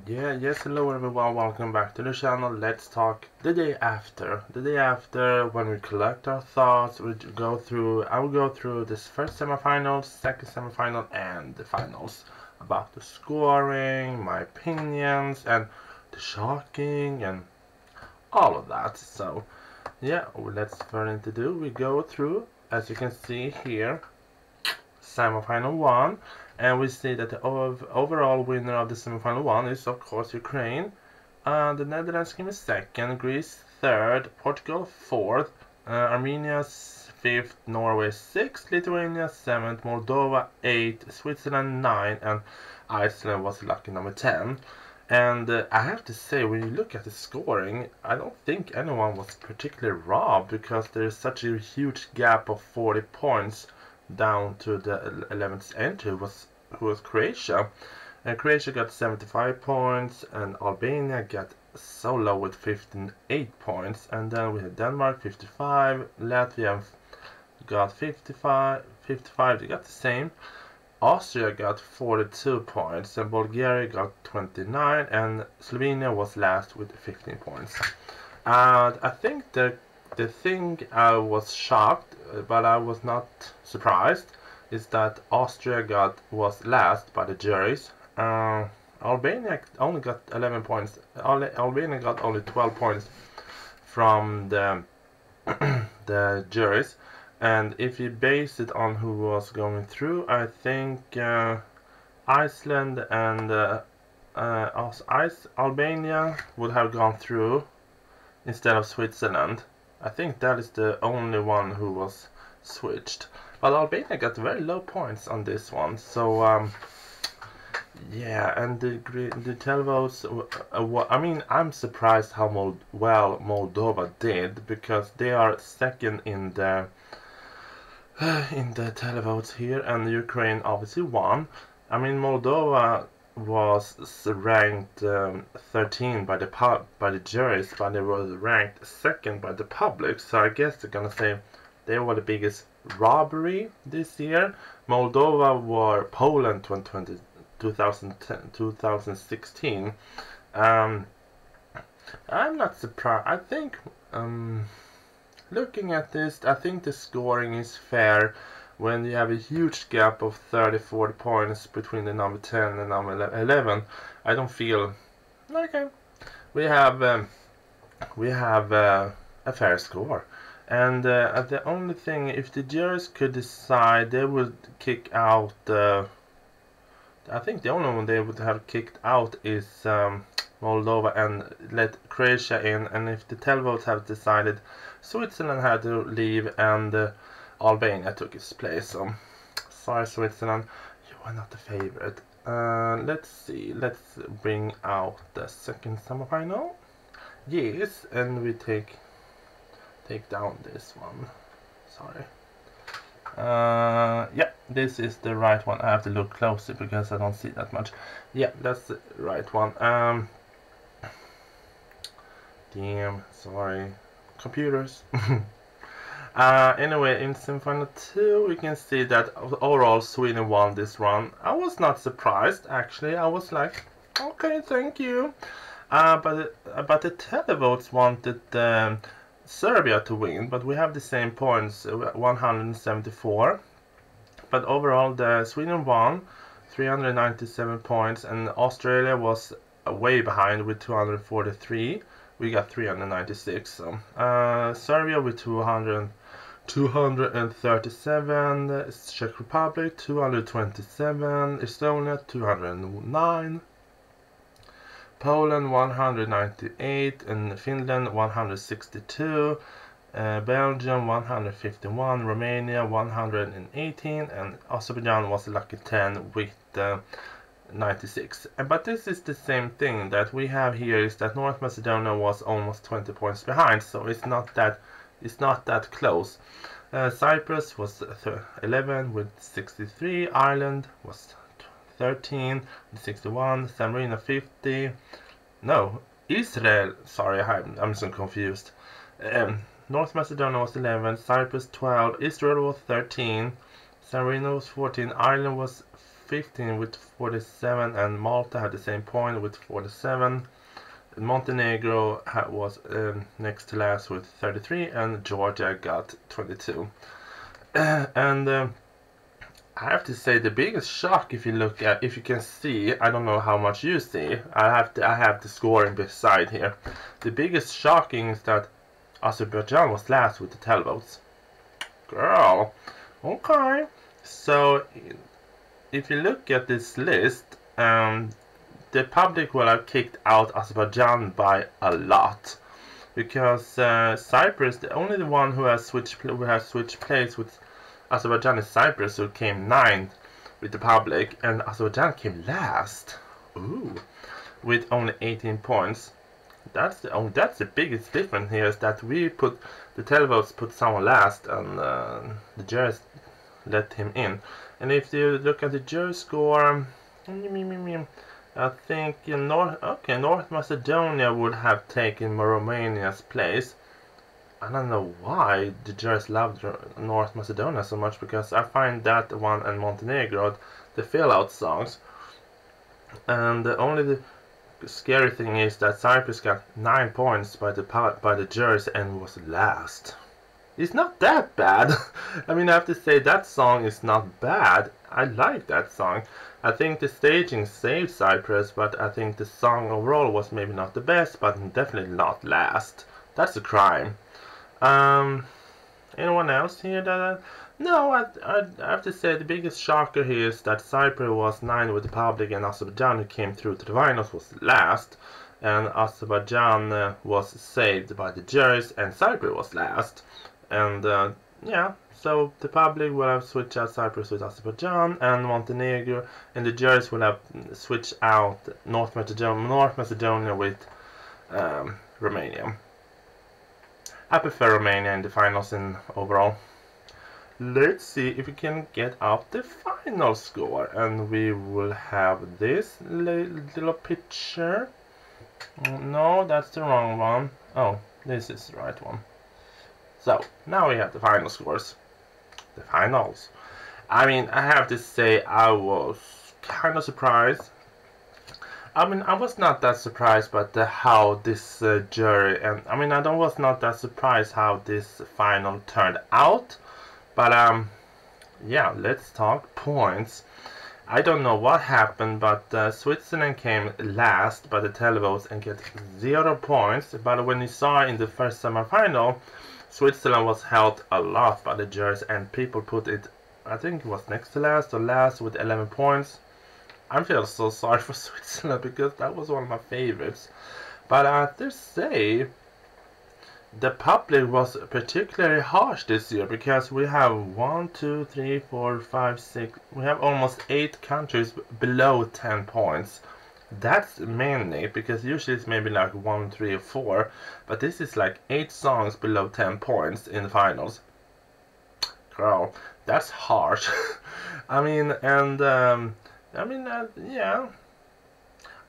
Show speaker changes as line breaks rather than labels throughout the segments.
Yes, hello everyone, welcome back to the channel. Let's talk the day after. The day after, when we collect our thoughts, I will go through this first semifinal, second semifinal, and the finals. About the scoring, my opinions, and the shocking, and all of that. So, yeah, let's further into do. We go through, as you can see here, semifinal 1, and we see that the overall winner of the semifinal 1 is of course Ukraine. The Netherlands came in second, Greece third, Portugal fourth, Armenia fifth, Norway sixth, Lithuania seventh, Moldova eighth, Switzerland 9, and Iceland was lucky number 10. And I have to say, when you look at the scoring, I don't think anyone was particularly robbed, because there is such a huge gap of 40 points down to the 11th entry, who was Croatia. And Croatia got 75 points, and Albania got so low with 58 points. And then we had Denmark 55, Latvia got 55, they got the same. Austria got 42 points, and Bulgaria got 29, and Slovenia was last with 15 points. And I think the thing I was shocked, but I was not surprised, is that Austria was last by the juries. Albania only got 11 points. Albania got only 12 points from the the juries. And if you base it on who was going through, I think Iceland and Albania would have gone through instead of Switzerland. I think that is the only one who was switched. But Albania got very low points on this one. So yeah, and the televotes. I mean, I'm surprised how well Moldova did, because they are second in the televotes here, and Ukraine obviously won. I mean, Moldova was ranked 13 by the juries, but they were ranked second by the public. So I guess they're gonna say they were the biggest robbery this year. Moldova were Poland 2016. I'm not surprised. I think looking at this, I think the scoring is fair when you have a huge gap of 30-40 points between the number 10 and number 11. I don't feel okay. We have a fair score, and the only thing, if the jurors could decide, they would kick out. I think the only one they would have kicked out is Moldova, and let Croatia in. And if the televotes have decided, Switzerland had to leave, and Albania took its place. So sorry, Switzerland, you are not the favorite. Let's see. Let's bring out the second semifinal. Yes, and we take down this one. Sorry. Yeah, this is the right one. I have to look closer because I don't see that much. Yeah, that's the right one. Damn, sorry, computers. Anyway, in semifinal 2, we can see that overall Sweden won this one. I was not surprised, actually. I was like, okay, thank you. But the televotes wanted Serbia to win, but we have the same points, 174. But overall, Sweden won, 397 points, and Australia was way behind with 243. We got 396. So, Serbia with 237, Czech Republic 227, Estonia 209, Poland 198, and Finland 162, Belgium 151, Romania 118, and Azerbaijan was lucky 10 with 96. But this is the same thing that we have here, is that North Macedonia was almost 20 points behind, so it's not that close. Cyprus was 11 with 63, Ireland was 13 with 61, San Marino 50. No, Israel. Sorry, I'm so confused. North Macedonia was 11, Cyprus 12, Israel was 13, San Marino was 14, Ireland was 15 with 47, and Malta had the same point with 47. Montenegro was next to last with 33, and Georgia got 22. And I have to say the biggest shock, if you can see, I don't know how much you see. I have the scoring beside here. The biggest shocking is that Azerbaijan was last with the televotes. Girl, okay. So if you look at this list, the public will have kicked out Azerbaijan by a lot, because Cyprus, the only one who has switched place with Azerbaijan is Cyprus, who came 9th with the public, and Azerbaijan came last. Ooh, with only 18 points. That's the biggest difference here, is that the televotes put someone last, and the jurors let him in. And if you look at the jury score, I think North Macedonia would have taken Romania's place. I don't know why the jurors loved North Macedonia so much, because I find that one and Montenegro the fill-out songs. And only the scary thing is that Cyprus got 9 points by the jurors and was last. It's not that bad. I mean, I have to say that song is not bad. I like that song. I think the staging saved Cyprus, but I think the song overall was maybe not the best, but definitely not last. That's a crime. Anyone else here that? No, I have to say the biggest shocker here is that Cyprus was 9 with the public, and Azerbaijan, who came through to the finals, was last. And Azerbaijan was saved by the jurors, and Cyprus was last. And yeah, so the public will have switched out Cyprus with Azerbaijan and Montenegro, and the jurors will have switched out North Macedonia with Romania. I prefer Romania in the finals in overall. Let's see if we can get out the final score, and we will have this little picture. No, that's the wrong one. Oh, this is the right one. So, now we have the final scores. The finals. I mean, I have to say I was kind of surprised. I mean, I was not that surprised by how this jury, and I mean, I was not that surprised how this final turned out. But yeah, let's talk points. I don't know what happened, but Switzerland came last by the televotes and get 0 points. But when you saw in the first semi-final, Switzerland was held a lot by the jurors, and people put it, I think it was next to last or last, with 11 points. I feel so sorry for Switzerland, because that was one of my favorites. But I have to say, the public was particularly harsh this year, because we have 1, 2, 3, 4, 5, 6, we have almost 8 countries below 10 points. That's many, because usually it's maybe like 1, 3, or 4, but this is like 8 songs below 10 points in the finals. Girl, that's harsh. I mean, and yeah.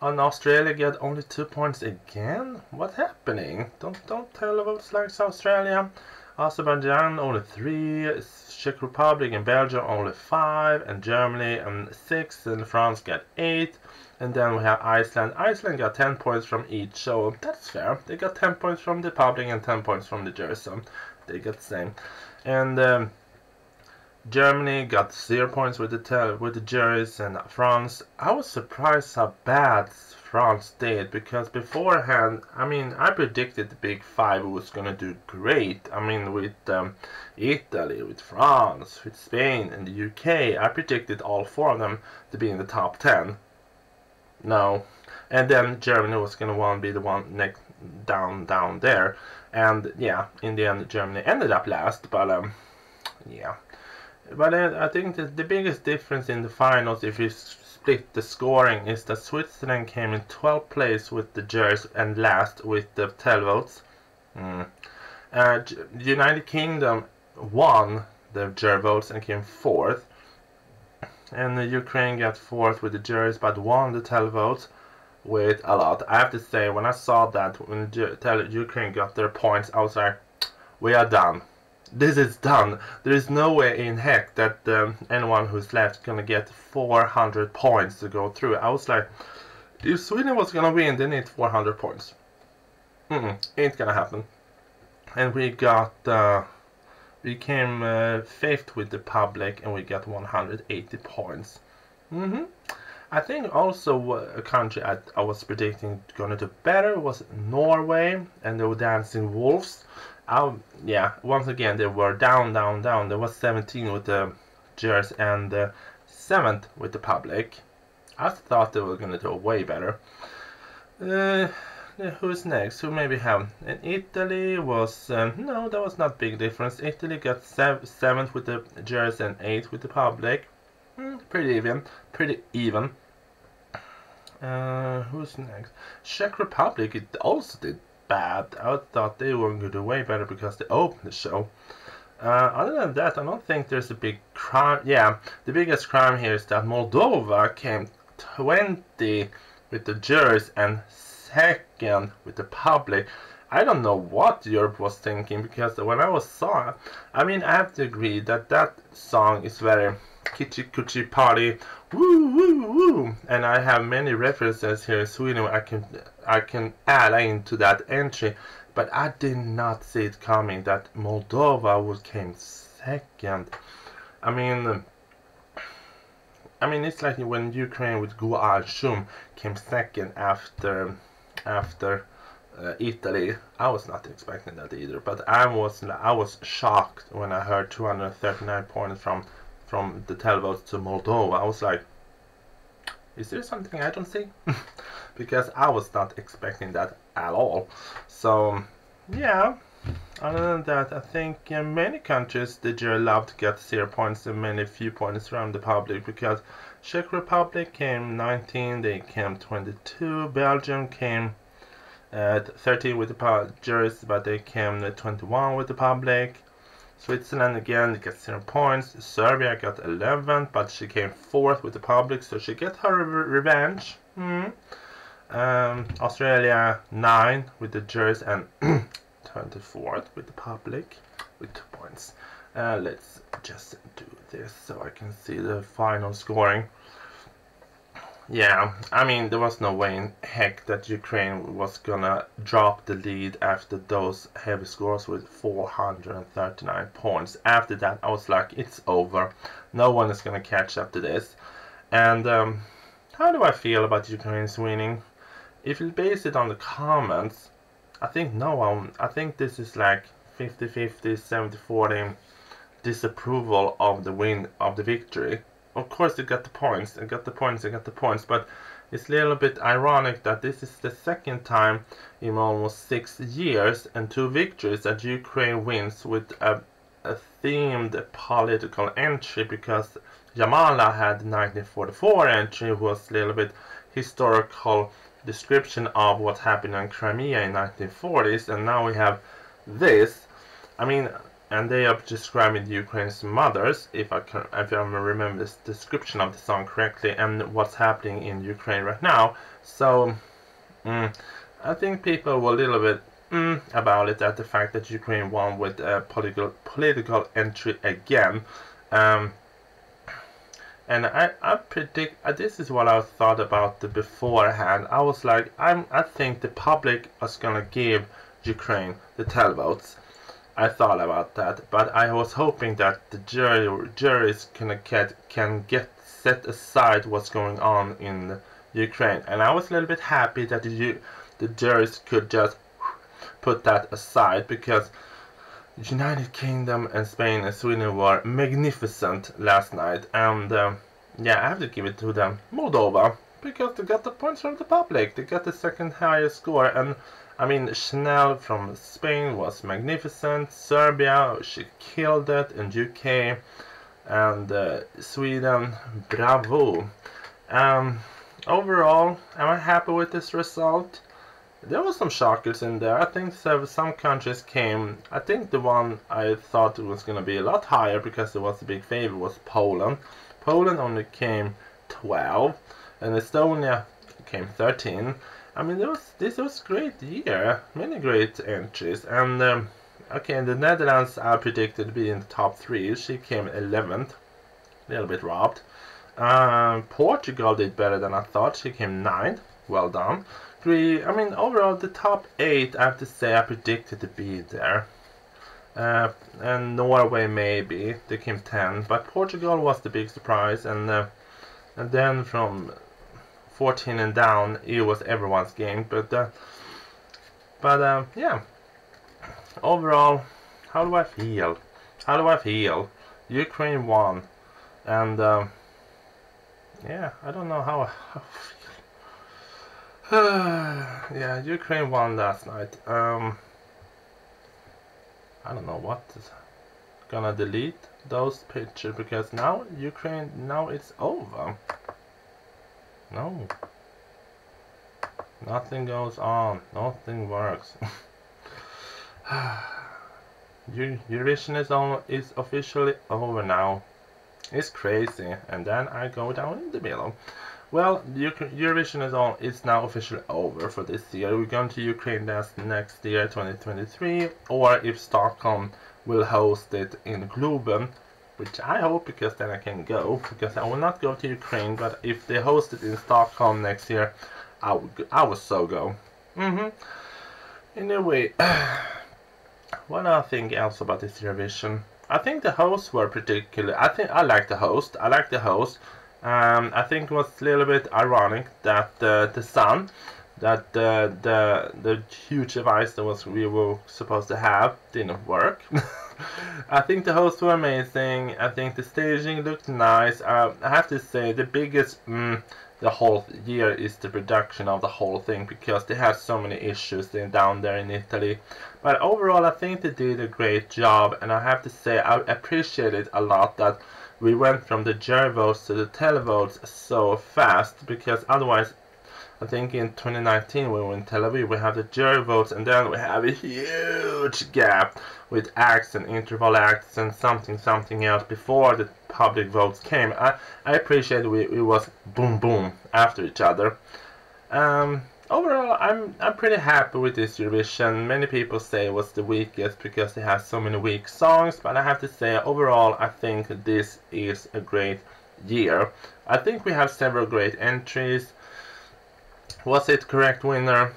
And Australia get only 2 points again? What's happening? Don't tell votes like Australia. Azerbaijan only 3, Czech Republic and Belgium only 5, and Germany 6, and France got 8. And then we have Iceland. Iceland got 10 points from each, so that's fair. They got 10 points from the public and 10 points from the jurors, so they got the same. And Germany got 0 points with the jurors, and France. I was surprised how bad France did, because beforehand, I mean, I predicted the Big Five was gonna do great. I mean, with Italy, with France, with Spain, and the UK, I predicted all 4 of them to be in the top 10. No, and then Germany was gonna be the one next down there, and yeah, in the end Germany ended up last, but yeah. But I think that the biggest difference in the finals, if you split the scoring, is that Switzerland came in 12th place with the jurors and last with the televotes. The United Kingdom won the jury votes and came 4th. And the Ukraine got 4th with the jurors, but won the televotes with a lot. I have to say, when I saw that, when Ukraine got their points, I was like, we are done. this is done. There is no way in heck that anyone who's left gonna get 400 points to go through. I was like, if Sweden was gonna win, they need 400 points. Ain't gonna happen. And we got, we came 5th with the public, and we got 180 points. I think also a country I was predicting gonna do better was Norway, and they were Dancing Wolves. Yeah, once again they were down. There was 17 with the jurors and 7th with the public. I thought they were gonna do way better. Who's next? Who maybe have? And Italy was no, that was not big difference. Italy got 7th with the jurors and 8th with the public. Pretty even. Who's next? Czech Republic, it also did bad. I thought they were going to do way better because they opened the show. Other than that, I don't think there's a big crime. Yeah, the biggest crime here is that Moldova came 20 with the jurors and 2nd with the public. I don't know what Europe was thinking, because when I saw, I mean, I have to agree that that song is very kitschy coochie party, woo woo woo, and I have many references here in Sweden I can add into that entry, but I did not see it coming that Moldova would came 2nd. I mean, it's like when Ukraine with Guar Shum came 2nd after Italy. I was not expecting that either, but I was shocked when I heard 239 points from the televotes to Moldova. I was like, is there something I don't see? Because I was not expecting that at all. So yeah, other than that, I think in many countries the jury love to get 0 points and many few points from the public, because Czech Republic came 19, they came 22, Belgium came 13 with the jurors, but they came 21 with the public. Switzerland again got 0 points. Serbia got 11, but she came 4th with the public, so she get her revenge. Australia 9 with the jurors and 24th with the public with 2 points. Let's just do this so I can see the final scoring. Yeah, I mean, there was no way in heck that Ukraine was gonna drop the lead after those heavy scores with 439 points. After that, I was like, it's over. No one is gonna catch up to this. And how do I feel about Ukraine's winning? If you base it on the comments, I think no one. I think this is like 50-50, 70-40 disapproval of the win, of the victory. Of course, they got the points, but it's a little bit ironic that this is the 2nd time in almost 6 years and 2 victories that Ukraine wins with a themed political entry, because Jamala had the 1944 entry, was a little bit historical description of what happened in Crimea in 1940s, and now we have this. I mean, and they are describing Ukraine's mothers, if I remember this description of the song correctly, and what's happening in Ukraine right now. So I think people were a little bit about it, at the fact that Ukraine won with a political entry again. And I predict, this is what I thought about the beforehand. I was like, I think the public is gonna give Ukraine the televotes. I thought about that, but I was hoping that the juries can get set aside what's going on in Ukraine, and I was a little bit happy that the juries could just put that aside, because United Kingdom and Spain and Sweden were magnificent last night, and yeah, I have to give it to them. Moldova, because they got the points from the public, they got the 2nd highest score, and I mean, Chanel from Spain was magnificent. Serbia, she killed it. And UK and Sweden, bravo. Overall, am I happy with this result? There were some shockers in there. I think some countries came. I think the one I thought was going to be a lot higher, because it was a big favor, was Poland. Poland only came 12, and Estonia came 13. I mean, this was a great year, many great entries, and Okay, the Netherlands I predicted to be in the top 3. She came 11th. A little bit robbed. Portugal did better than I thought. She came 9th. Well done. I mean, overall, the top 8, I have to say, I predicted to be there. And Norway, maybe. They came 10. But Portugal was the big surprise. And then from 14 and down, it was everyone's game. But yeah. Overall, how do I feel? How do I feel? Ukraine won. And, yeah, I don't know how I feel. Yeah, Ukraine won last night. I don't know what is gonna delete those pictures because now Ukraine, now it's over. No. Nothing goes on. Nothing works. Eurovision is officially over now. It's crazy. And then I go down in the middle. Well, Eurovision is now officially over for this year. We're going to Ukraine next year, 2023, or if Stockholm will host it in Globen, which I hope, because then I can go, because I will not go to Ukraine, but if they host it in Stockholm next year, I will so go. Anyway, what do I think else about this Eurovision? I think the hosts were particularly. I like the host. I think it was a little bit ironic that the sun, that the huge device that we were supposed to have didn't work. I think the hosts were amazing. I think the staging looked nice. I have to say the biggest the whole year is the production of the whole thing, because they had so many issues down there in Italy. But overall, I think they did a great job, and I have to say I appreciate it a lot that we went from the jury votes to the televotes so fast, because otherwise, I think in 2019 when we were in Tel Aviv, we have the jury votes, and then we have a huge gap with acts and interval acts and something else before the public votes came. I appreciate it was boom boom after each other. Overall, I'm pretty happy with this Eurovision. Many people say it was the weakest because it has so many weak songs, but I have to say overall I think this is a great year. I think we have several great entries. Was it correct winner?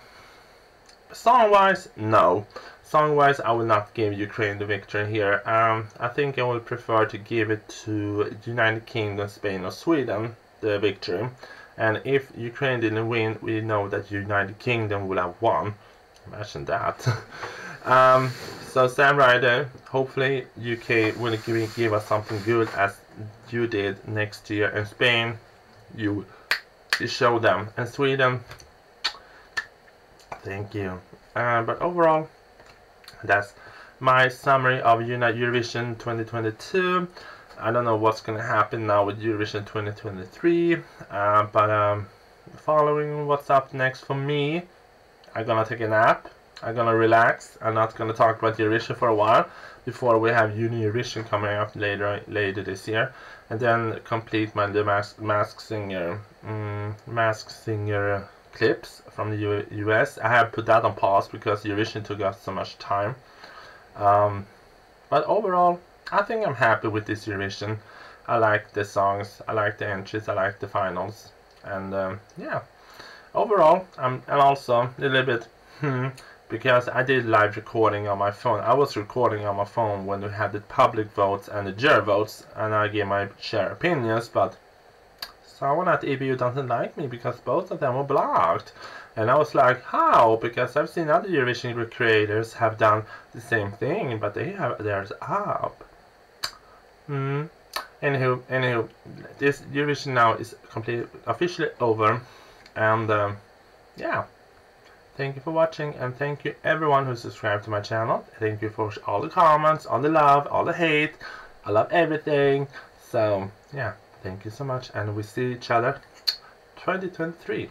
Song-wise, no. Song-wise, I will not give Ukraine the victory here. I think I will prefer to give it to United Kingdom, Spain or Sweden, the victory. And if Ukraine didn't win, we know that United Kingdom would have won. Imagine that. So Sam Ryder, hopefully UK will give us something good as you did next year. And Spain, you show them. And Sweden, thank you. But overall, that's my summary of Eurovision 2022. I don't know what's gonna happen now with Eurovision 2023, but following what's up next for me, I'm gonna take a nap, I'm gonna relax, I'm not gonna talk about Eurovision for a while, before we have Eurovision coming up later this year, and then complete my Mask Singer clips from the US. I have put that on pause because Eurovision took us so much time, but overall, I think I'm happy with this Eurovision. I like the songs, I like the entries, I like the finals, and yeah. Overall, I'm also a little bit because I did live recording on my phone. I was recording on my phone when we had the public votes and the jury votes, and I gave my share opinions, but someone at EBU doesn't like me because both of them were blocked. And I was like, how? Because I've seen other Eurovision creators have done the same thing, but they have theirs up. Anywho, this Eurovision now is officially over, and yeah. Thank you for watching, and thank you everyone who subscribed to my channel. Thank you for all the comments, all the love, all the hate. I love everything. So yeah, thank you so much, and we see each other 2023.